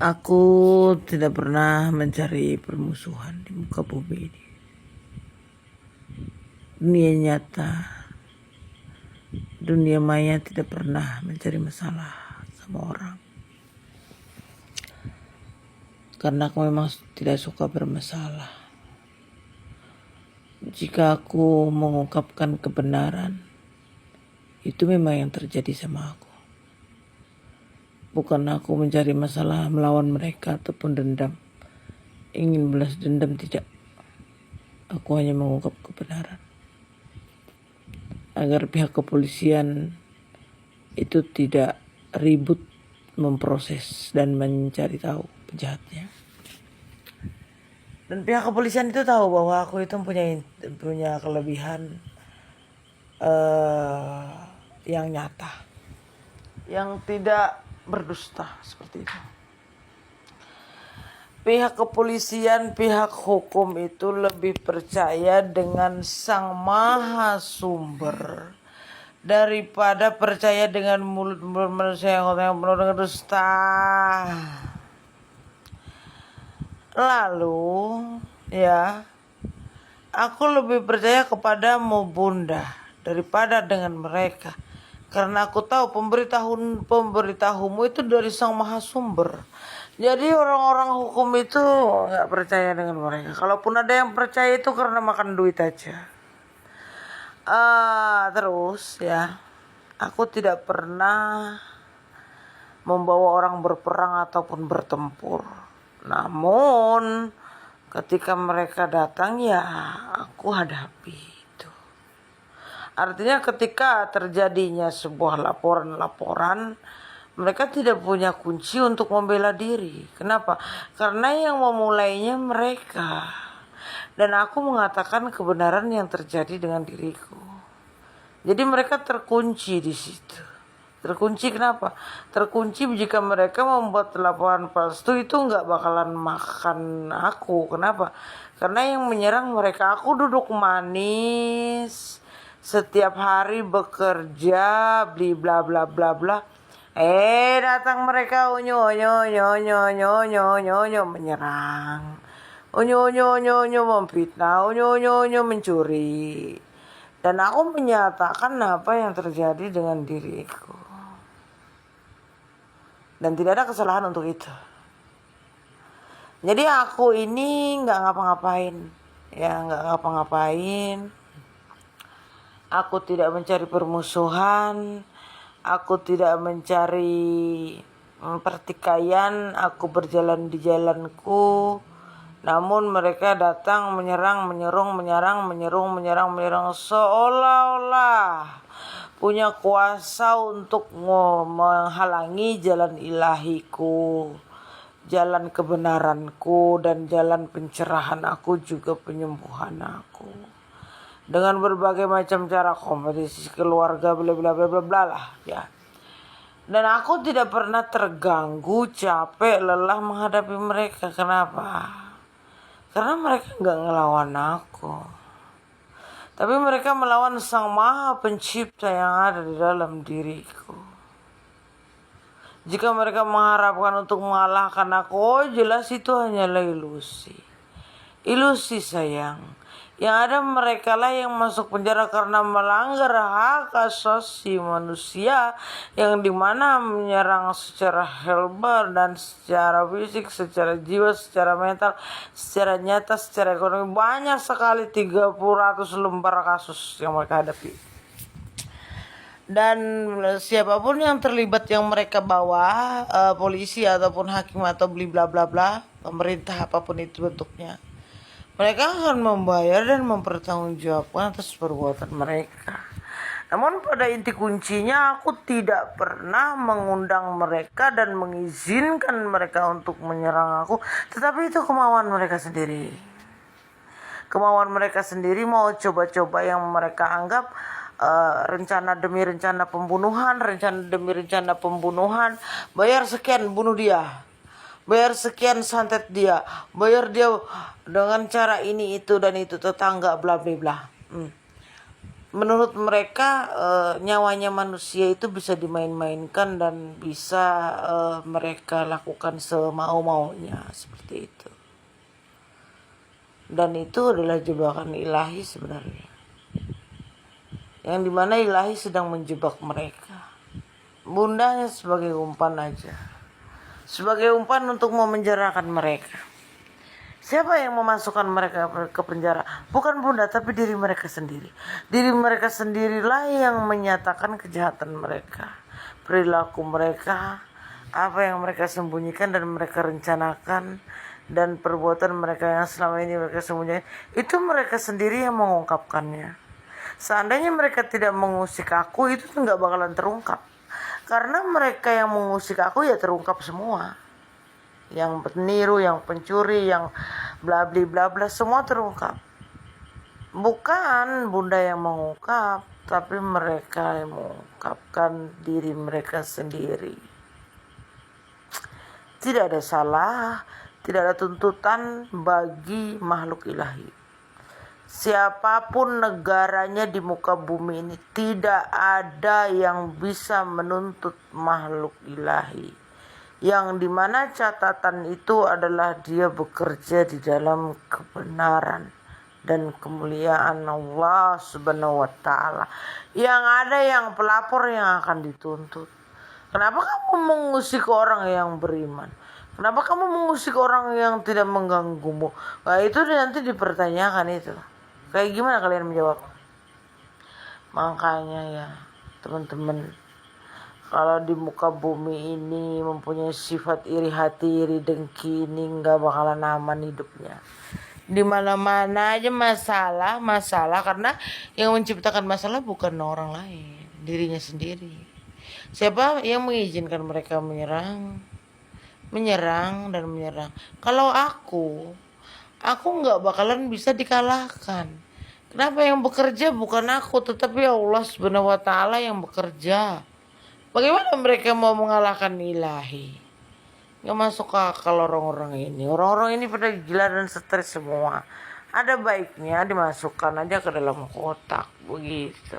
Aku tidak pernah mencari permusuhan di muka bumi ini. Dunia nyata, dunia maya tidak pernah mencari masalah sama orang. Karena aku memang tidak suka bermasalah. Jika aku mengungkapkan kebenaran, itu memang yang terjadi sama aku. Bukan aku mencari masalah melawan mereka ataupun dendam. Ingin balas dendam, tidak. Aku hanya mengungkap kebenaran. Agar pihak kepolisian itu tidak ribut memproses dan mencari tahu penjahatnya. Dan pihak kepolisian itu tahu bahwa aku itu punya kelebihan yang nyata, yang tidak berdusta seperti itu. Pihak kepolisian, pihak hukum itu lebih percaya dengan Sang Maha Sumber daripada percaya dengan mulut-mulut manusia yang penuh dengan dusta. Lalu, ya, aku lebih percaya kepadamu Bunda daripada dengan mereka. Karena aku tahu pemberitahumu itu dari Sang Maha Sumber. Jadi orang-orang hukum itu gak percaya dengan mereka. Kalaupun ada yang percaya itu karena makan duit aja. Terus ya, aku tidak pernah membawa orang berperang ataupun bertempur. Namun ketika mereka datang ya aku hadapi. Artinya ketika terjadinya sebuah laporan, mereka tidak punya kunci untuk membela diri. Kenapa? Karena yang memulainya mereka. Dan aku mengatakan kebenaran yang terjadi dengan diriku. Jadi mereka terkunci di situ. Terkunci kenapa? Terkunci jika mereka membuat laporan palsu itu nggak bakalan makan aku. Kenapa? Karena yang menyerang mereka, aku duduk manis. Setiap hari bekerja, bli bla bla bla bla. Datang mereka menyerang. Memfitnah, mencuri. Dan aku menyatakan apa yang terjadi dengan diriku. Dan tidak ada kesalahan untuk itu. Jadi aku ini nggak ngapa-ngapain. Ya, nggak ngapa-ngapain. Aku tidak mencari permusuhan, aku tidak mencari pertikaian, aku berjalan di jalanku. Namun mereka datang menyerang seolah-olah punya kuasa untuk menghalangi jalan ilahiku, jalan kebenaranku dan jalan pencerahan aku juga penyembuhan aku. Dengan berbagai macam cara, kompetisi keluarga bla bla bla bla bla lah ya. Dan aku tidak pernah terganggu, capek, lelah menghadapi mereka. Kenapa? Karena mereka nggak ngelawan aku, tapi mereka melawan Sang Maha Pencipta yang ada di dalam diriku. Jika mereka mengharapkan untuk mengalahkan aku, jelas itu hanyalah ilusi. Ilusi sayang. Yang ada mereka lah yang masuk penjara karena melanggar hak asasi manusia, yang dimana menyerang secara verbal dan secara fisik, secara jiwa, secara mental, secara nyata, secara ekonomi. Banyak sekali 300 lembar kasus yang mereka hadapi. Dan siapapun yang terlibat yang mereka bawa, polisi ataupun hakim atau bla bla bla, pemerintah apapun itu bentuknya, mereka akan membayar dan mempertanggungjawabkan atas perbuatan mereka. Namun pada inti kuncinya aku tidak pernah mengundang mereka dan mengizinkan mereka untuk menyerang aku. Tetapi itu kemauan mereka sendiri. Kemauan mereka sendiri mau coba-coba yang mereka anggap rencana demi rencana pembunuhan, bayar sekian bunuh dia. Bayar sekian santet dia, bayar dia dengan cara ini itu dan itu, tetangga bla bla bla. menurut mereka nyawanya manusia itu bisa dimain-mainkan dan bisa mereka lakukan semau-maunya seperti itu. Dan itu adalah jebakan ilahi sebenarnya, yang dimana ilahi sedang menjebak mereka. Bundanya sebagai umpan aja, sebagai umpan untuk memenjarakan mereka. Siapa yang memasukkan mereka ke penjara? Bukan bunda, tapi diri mereka sendiri. Diri mereka sendirilah yang menyatakan kejahatan mereka, perilaku mereka, apa yang mereka sembunyikan dan mereka rencanakan, dan perbuatan mereka yang selama ini mereka sembunyikan, itu mereka sendiri yang mengungkapkannya. Seandainya mereka tidak mengusik aku, itu nggak bakalan terungkap. Karena mereka yang mengusik aku ya terungkap semua. Yang peniru, yang pencuri, yang bla bla bla semua terungkap. Bukan bunda yang mengungkap, tapi mereka yang mengungkapkan diri mereka sendiri. Tidak ada salah, tidak ada tuntutan bagi makhluk ilahi. Siapapun negaranya di muka bumi ini, tidak ada yang bisa menuntut makhluk ilahi, yang dimana catatan itu adalah dia bekerja di dalam kebenaran dan kemuliaan Allah Subhanahu wa Ta'ala. Yang ada yang pelapor yang akan dituntut. Kenapa kamu mengusik orang yang beriman? Kenapa kamu mengusik orang yang tidak mengganggumu? Nah, itu nanti dipertanyakan itu. Kayak gimana kalian menjawab? Makanya ya teman-teman, kalau di muka bumi ini mempunyai sifat iri hati, iri dengki, ini nggak bakalan aman hidupnya. Di mana-mana aja masalah karena yang menciptakan masalah bukan orang lain, dirinya sendiri. Siapa yang mengizinkan mereka menyerang dan menyerang? Kalau aku nggak bakalan bisa dikalahkan. Kenapa? Yang bekerja bukan aku, tetapi Allah Subhanahu wa Ta'ala yang bekerja. Bagaimana mereka mau mengalahkan ilahi? Gak masuk akal orang-orang ini. Orang-orang ini pada gila dan stres semua. Ada baiknya dimasukkan aja ke dalam kotak begitu.